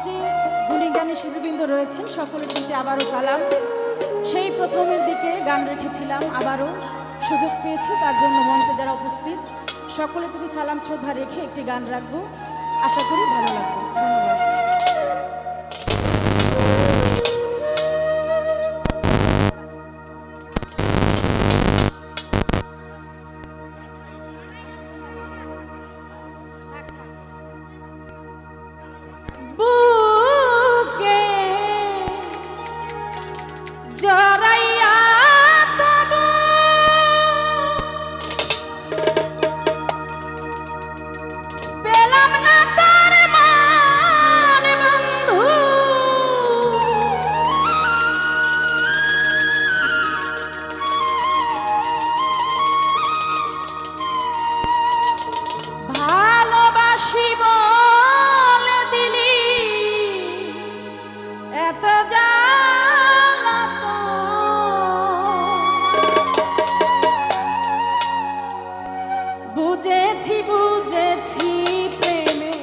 মঞ্চে গুণীজ্ঞানী শিল্পীবৃন্দ রয়েছেন, সকলের প্রতি আবারও সালাম। সেই প্রথমের দিকে গান রেখেছিলাম, আবারও সুযোগ পেয়েছি, তার জন্য মঞ্চে যারা উপস্থিত সকলের প্রতি সালাম শ্রদ্ধা রেখে একটি গান রাখবো, আশা করি ভালো লাগবে। ধন্যবাদ। বুঝেছি বুঝেছি প্রেমে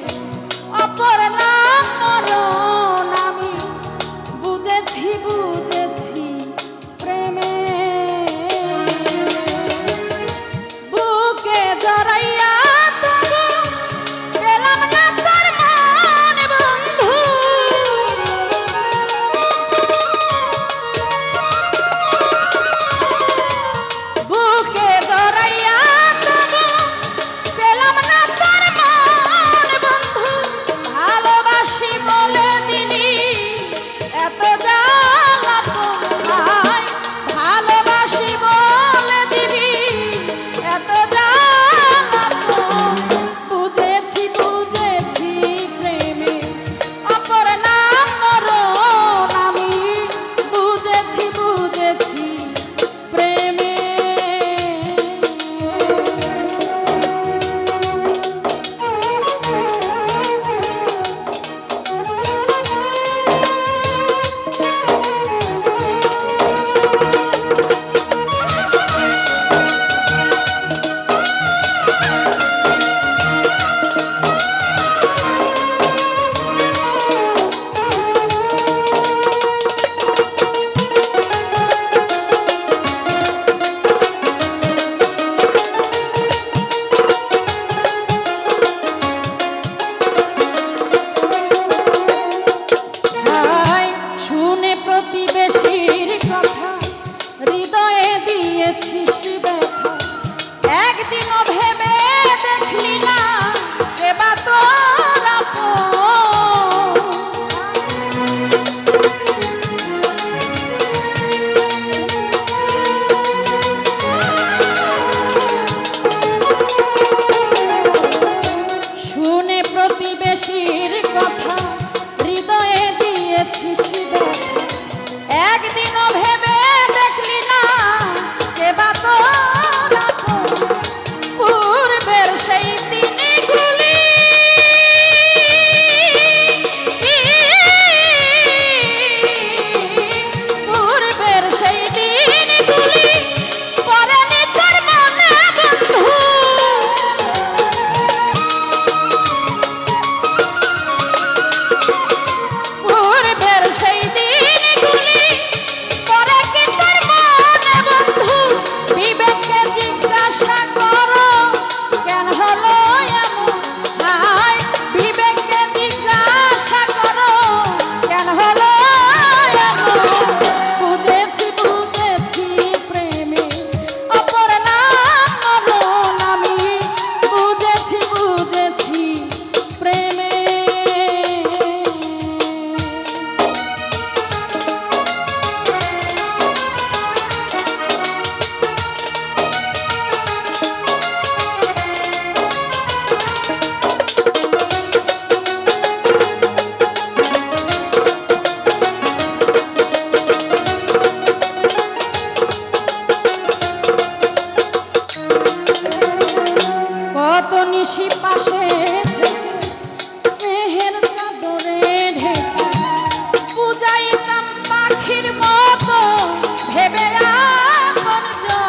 অপর নাম মরণ, আমি বুঝেছি বুঝেছি প্রেমে বুকে জড়াইয়া তবু পেলাম না তোর মন বন্ধু, বুকে জড়াইয়া প্রতিবেশীর কথা হৃদয়ে দিয়েছিস ব্যথা, একদিনও ভেবে দেখলি না এবা তোর আপন, শুনে প্রতিবেশীর কথা হৃদয়ে দিয়েছিস ব্যথা, একদিনও ভেবে দেখলি না কেবা তোর আপন, পূর্বের সেই দিনগুলি পূর্বের সেই দিনগুলি পড়েনি তোর মনে বন্ধু, পূর্বের সেই দিনগুলি পরে কি তোর মনে বন্ধু, বিবেককে জিজ্ঞাসা করো কেন হলো এমন, হায় বিবেককে জিজ্ঞাসা করো কেন হলো এমন, বুঝেছি বুঝেছি প্রেমে অপর নাম মরণ, আমি বুঝেছি বুঝেছি প্রেমে। কত নিশি পাশে স্নেহের চাদরে ঢেকে বুঝাইতাম পাখির মতো ভেবে আপন জন,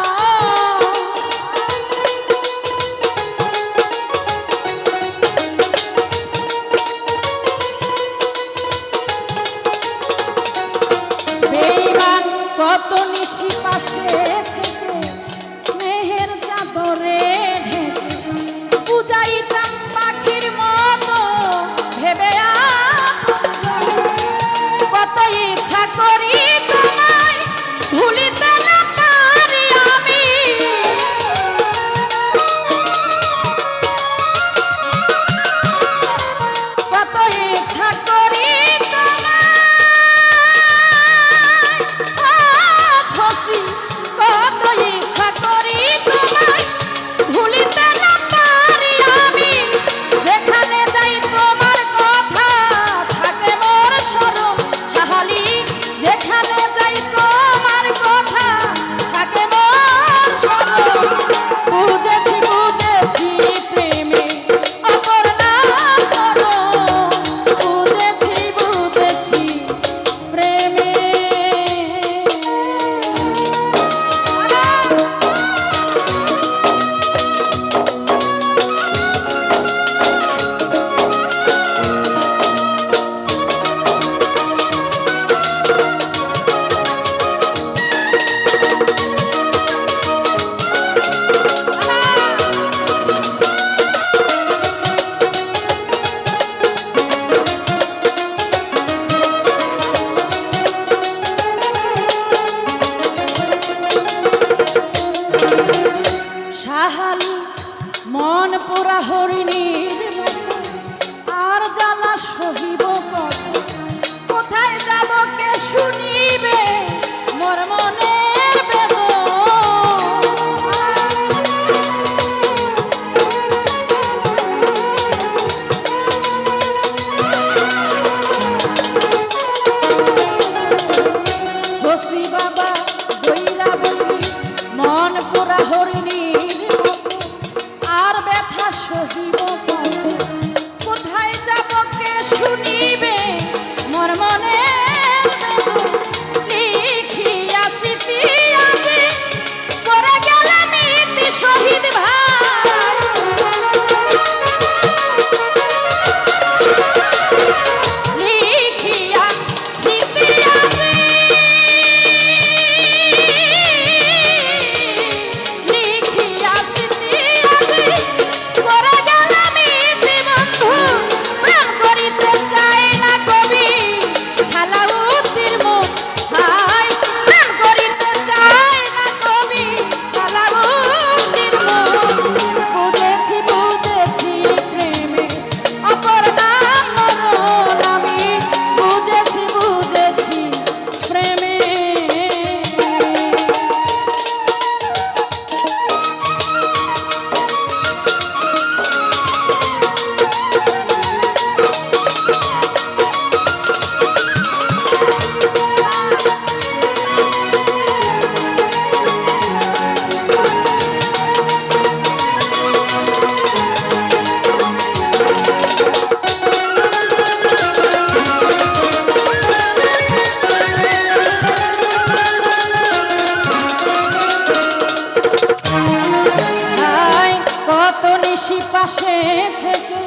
থেকে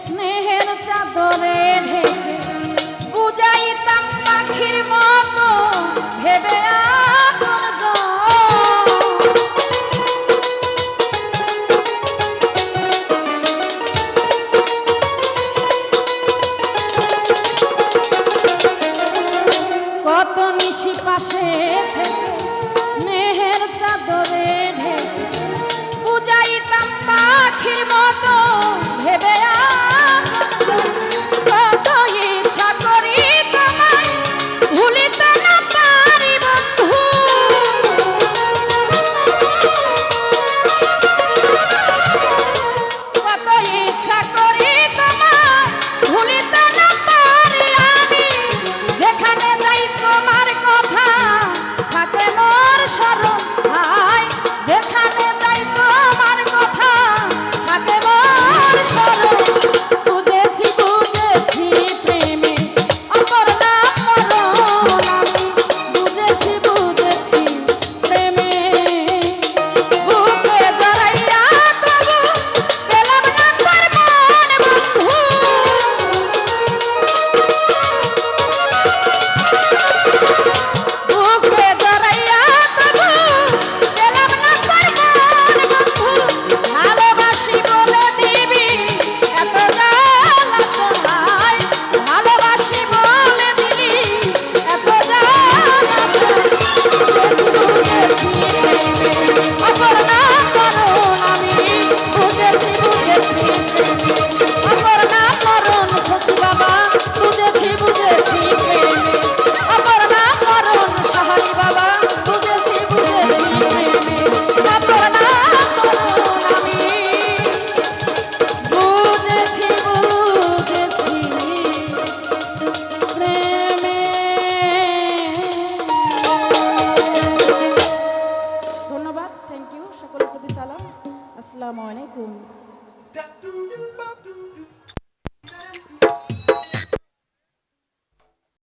স্নেহের চাদরে ঢেকে